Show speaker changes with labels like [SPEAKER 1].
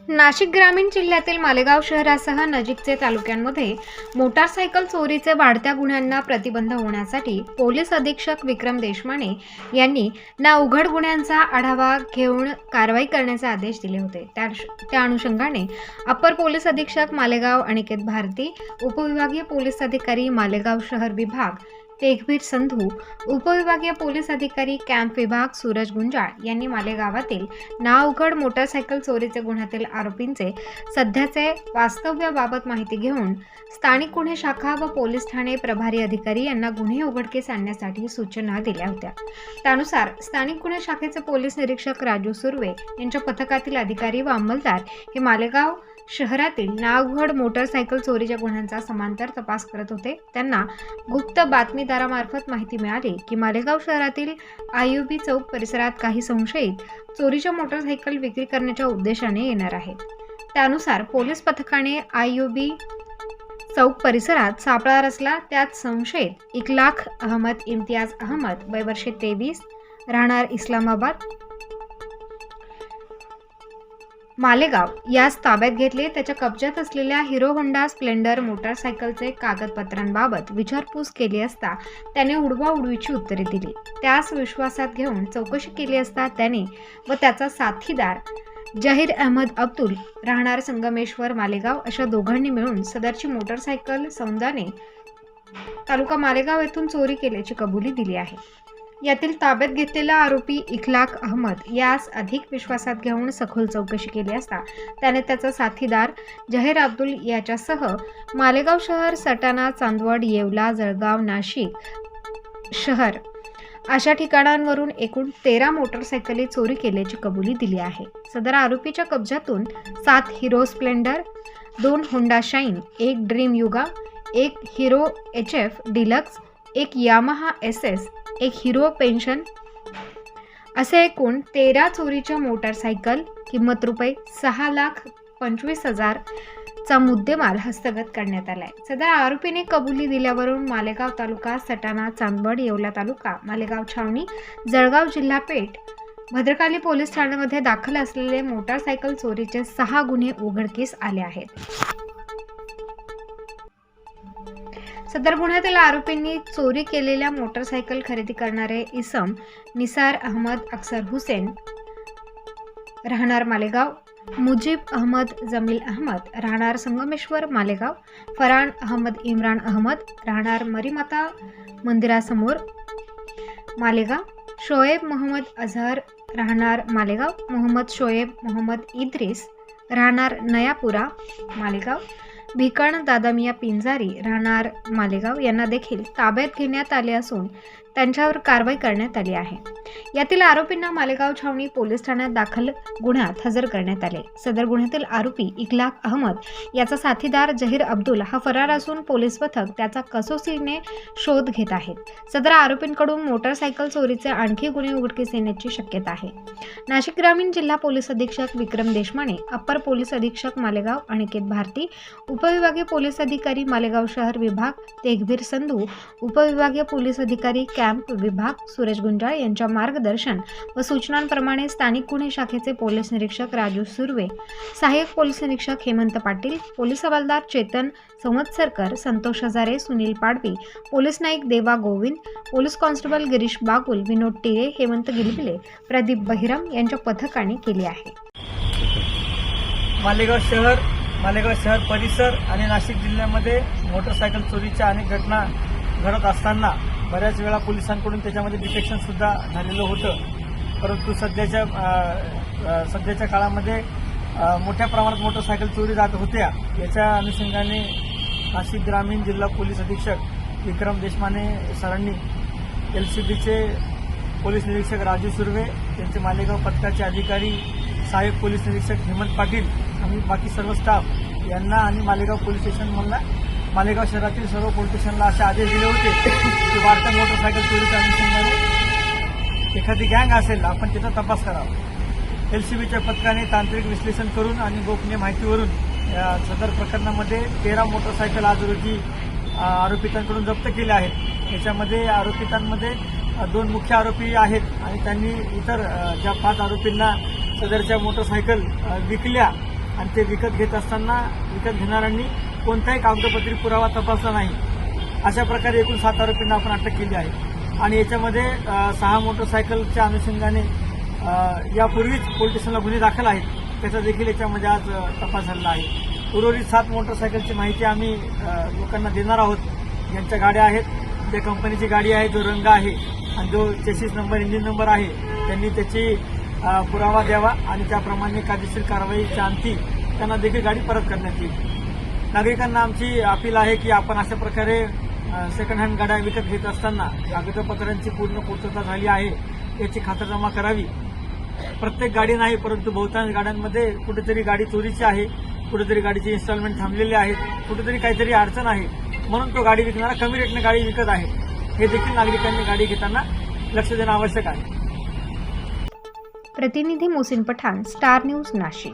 [SPEAKER 1] नाशिक ग्रामीण जिल्ह्यातील मालेगाव शहरासह नजीकचे तालुक्यांमध्ये मोटारसायकल चोरीचे वाढत्या गुन्ह्यांना प्रतिबंध होण्यासाठी पोलीस अधीक्षक विक्रम देशमाने यांनी ना उघड गुन्ह्यांचा आढावा घेऊन कारवाई करण्याचे आदेश दिले होते। त्या अनुषंगाने अप्पर पोलीस अधीक्षक मालेगाव अनिकेत भारती, उपविभागीय पोलीस अधिकारी मालेगाव शहर विभाग तेघबीर संधू, उपविभागीय पोलीस अधिकारी कॅम्प विभाग सूरज गुंजाळ यांनी मालेगावातील नाउघड मोटारसायकल चोरीचे गुन्ह्यातील आरोपींचे सध्याचे वास्तव्याबाबत माहिती घेऊन स्थानिक गुन्हे शाखा व पोलीस ठाणे प्रभारी अधिकारी यांना गुन्हे उघडकीस आणण्यासाठी सूचना दिल्या होत्या। त्यानुसार स्थानिक गुन्हे शाखेचे पोलीस निरीक्षक राजू सुर्वे यांच्या पथकातील अधिकारी व अंमलदार हे मालेगाव शहरातील नाउघड मोटारसायकल चोरीच्या गुन्ह्यांचा समांतर तपास करत होते। त्यांना गुप्त बातमीदारामार्फत माहिती मिळाली की मालेगाव शहरातील आयुबी चौक परिसरात काही संशयित चोरीच्या मोटारसायकल विक्री करण्याच्या उद्देशाने येणार आहेत। त्यानुसार पोलीस पथकाने आयुबी चौक परिसरात सापळा रचला। त्यात संशयित इखलाक अहमद इम्तियाज अहमद वय वर्ष 23 राहणार इस्लामाबाद मालेगाव यास ताब्यात घेतले। त्याच्या कब्जात असलेल्या हिरो होंडा स्प्लेंडर मोटारसायकलचे कागदपत्रांबाबत विचारपूस केली असता त्याने उडवाउडवीची उत्तरे दिली। त्यास विश्वासात घेऊन चौकशी केली असता त्याने व त्याचा साथीदार जहीर अहमद अब्दुल राहणार संगमेश्वर मालेगाव अशा दोघांनी मिळून सदरची मोटारसायकल सौंदाने तालुका मालेगाव येथून चोरी केल्याची कबुली दिली आहे। यातील ताब्यात घेतलेला आरोपी इखलाक अहमद यास अधिक विश्वासात घेऊन सखोल चौकशी केली असता त्याने त्याचा साथीदार जहीर अब्दुल याच्यासह मालेगाव शहर, सटाणा, चांदवड, येवला, जळगाव, नाशिक शहर अशा ठिकाणांवरून एकूण 13 मोटारसायकली चोरी केल्याची कबुली दिली आहे। सदर आरोपीच्या कब्जातून 7 Hero Splendor, 2 Honda shine, 1 dream युगा, 1 hero HF deluxe, 1 Yamaha SS, 1 hero pension असे एकूण 13 चोरीच्या मोटारसायकल किंमत रुपये 6,25,000 चा मुद्देमाल हस्तगत करण्यात आलाय। सदर आरोपीने कबुली दिल्यावरून मालेगाव तालुका, सटाणा, चांदवड, येवला तालुका, मालेगाव छावणी, जळगाव जिल्हा पेठ, भद्रकाली पोलीस ठाण्यामध्ये दाखल असलेले मोटारसायकल चोरीचे 6 गुन्हे उघडकीस आले आहेत। सदर गुन्ह्यातील आरोपींनी चोरी केलेल्या मोटारसायकल खरेदी करणारे इसम निसार अहमद अक्सर हुसेन राहणार मालेगाव, मुजीब अहमद जमील अहमद राहणार संगमेश्वर मालेगाव, फरान अहमद इम्रान अहमद राहणार मरीमाता मंदिरासमोर मालेगाव, शोएब मोहम्मद अझहर राहणार मालेगाव, मोहम्मद शोएब मोहम्मद इद्रिस राहणार नयापुरा मालेगाव, भिकण दादामिया पिंजारी राहणार मालेगाव यांना देखील ताब्यात घेण्यात आले असून त्यांच्यावर कारवाई करण्यात आली आहे। यातील आरोपींना मालेगाव छावणी पोलीस ठाण्यात दाखल गुन्ह्यात हजर करण्यात आले। सदर गुन्ह्यातील आरोपी इखलाक अहमद याचा साथीदार जहीर अब्दुल हा फरार असून पोलीस पथक त्याचा कसोशीने शोध घेत आहेत। सदर आरोपींकडून मोटारसायकल चोरीचे आणखी गुन्हे उघडकीस येण्याची शक्यता आहे। नाशिक ग्रामीण जिल्हा पोलीस अधीक्षक विक्रम देशमाने, अप्पर पोलीस अधीक्षक मालेगाव अनिकेत भारती, उपविभागीय पोलीस अधिकारी मालेगाव शहर विभाग तेघबीर संधू, उपविभागीय पोलीस अधिकारी कॅम्प विभाग सूरज गुंजाळ यांच्या मार्गदर्शन व सूचनांप्रमाणे स्थानिक गुन्हे शाखेचे पोलीस निरीक्षक राजू सुर्वे, सहाय्यक पोलीस निरीक्षक हेमंत पाटील, पोलीस हवालदार चेतन संवत्सरकर, संतोष हजारे, सुनील पाडवी, पोलीस नाईक देवा गोविंद, पोलीस कॉन्स्टेबल गिरीश बागुल, विनोद टिरे, हेमंत गिलबिले, प्रदीप बहिरम यांच्या पथकाने केली आहे।
[SPEAKER 2] मालेगाव शहर परिसर आणि नाशिक जिल्ह्यामध्ये मोटरसायकल चोरीच्या अनेक घटना घडत असताना बऱ्याच वेळा पोलिसांकडून त्याच्यामध्ये डिटेक्शन सुद्धा झालेलं होतं। परंतु सध्याच्या काळामध्ये मोठ्या प्रमाणात मोटरसायकल चोरी जात होत्या। याच्या अनुषंगाने नाशिक ग्रामीण जिल्हा पोलीस अधीक्षक विक्रम देशमाने सरांनी LCBचे पोलीस निरीक्षक राजू सुर्वे, त्यांचे मालेगाव पथकाचे अधिकारी सहाय्यक पोलीस निरीक्षक हेमंत पाटील आणि बाकी सर्व स्टाफ यांना आणि मालेगाव पोलीस स्टेशनमधला मालेगाव शहरातील सर्व पोलीस स्टेशनला असे आदेश दिले होते की वाढत्या मोटरसायकल चोरीच्या अनुषंगाने एखादी गँग असेल आपण त्याचा तपास करावा। LCBच्या पथकाने तांत्रिक विश्लेषण करून आणि गोपनीय माहितीवरून सदर प्रकरणामध्ये 13 मोटरसायकल आज रोजी आरोपितांकडून जप्त केल्या आहेत। याच्यामध्ये आरोपितांमध्ये 2 मुख्य आरोपी आहेत आणि त्यांनी इतर ज्या 5 आरोपींना सदरच्या मोटरसायकल विकल्या आणि ते विकत घेत असताना विकत घेणाऱ्यांनी कोणताही कागदपत्री पुरावा तपासला नाही. अशा प्रकारे एकूण 7 आरोपींना आपण अटक केली आहे आणि याच्यामध्ये 6 मोटरसायकलच्या अनुषंगाने यापूर्वीच पोलीस स्टेशनला गुन्हे दाखल आहेत. त्याचा देखील याच्यामध्ये आज तपास झाला आहे. उर्वरित 7 मोटरसायकलची माहिती आम्ही लोकांना देणार आहोत. ज्यांच्या गाड्या आहेत, त्या कंपनीची गाडी आहे, जो रंग आहे आणि जो चेसिस नंबर, इंजिन नंबर आहे, त्यांनी त्याची पुरावा द्यावा आणि त्याप्रमाणे कायदेशीर कारवाईच्या अंती त्यांना देखील गाडी परत करण्यात येईल. नागरिकांना आमची अपील आहे की आपण अशा प्रकारे सेकंड हँड गाड्या विकत घेत असताना कागदपत्रांची पूर्ण पूर्तता झाली आहे याची खातरजमा करावी. प्रत्येक गाडी नाही, परंतु बहुतांश गाड्यांमध्ये कुठेतरी गाडी चोरीची आहे, कुठेतरी गाडीचे इन्स्टॉलमेंट थांबलेले आहेत, कुठेतरी काहीतरी अडचण आहे, म्हणून तो गाडी विकणारा कमी रेटने गाडी विकत आहे. हे देखील नागरिकांनी गाडी घेताना लक्ष देणं आवश्यक आहे.
[SPEAKER 1] प्रतिनिधी मोहसिन पठाण, स्टार न्यूज, नाशिक.